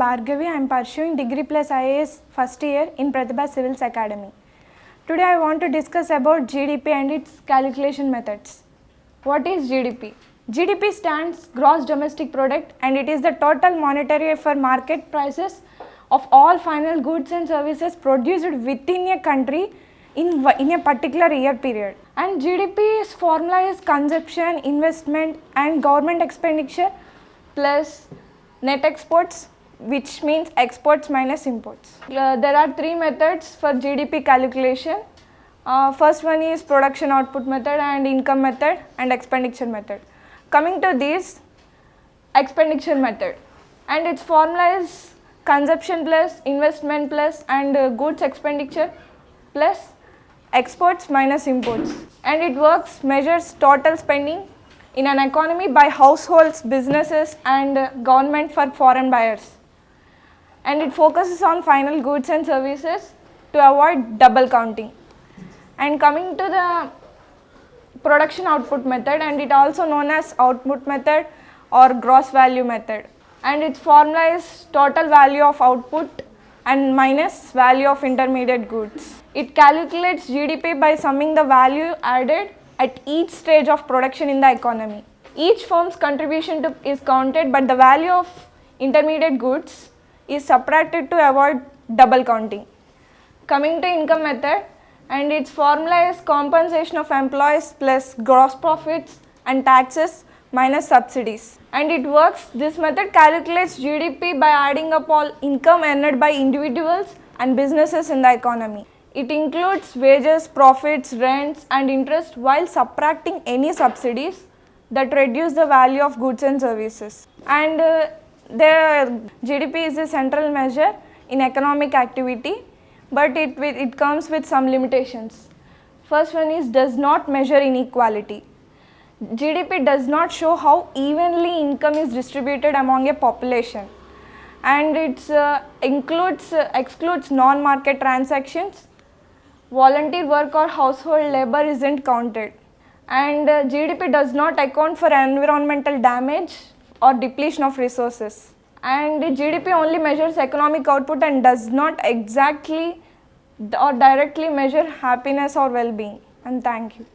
Bhargavi. I am pursuing Degree plus IAS first year in Pratibha Civils Academy. Today I want to discuss about GDP and its calculation methods. What is GDP? GDP stands Gross Domestic Product, and it is the total monetary for market prices of all final goods and services produced within a country in a particular year period. And GDP's formula is consumption, investment and government expenditure plus net exports, which means exports minus imports. There are three methods for GDP calculation. First one is production output method and income method and expenditure method. Coming to this, expenditure method, and its formula is consumption plus investment plus and goods expenditure plus exports minus imports, and it measures total spending in an economy by households, businesses and government for foreign buyers, and it focuses on final goods and services to avoid double counting. And coming to the production output method, and it also known as output method or gross value method, and its formula is total value of output and minus value of intermediate goods. It calculates GDP by summing the value added at each stage of production in the economy. Each firm's contribution is counted, but the value of intermediate goods is subtracted to avoid double counting. Coming to income method, and its formula is compensation of employees plus gross profits and taxes minus subsidies. And this method calculates GDP by adding up all income earned by individuals and businesses in the economy. It includes wages, profits, rents and interest while subtracting any subsidies that reduce the value of goods and services. And the GDP is a central measure in economic activity, but it comes with some limitations. First one is does not measure inequality. GDP does not show how evenly income is distributed among a population, and it excludes non-market transactions. Volunteer work or household labor isn't counted, and GDP does not account for environmental damage or depletion of resources. And GDP only measures economic output and does not exactly or directly measure happiness or well-being. And thank you.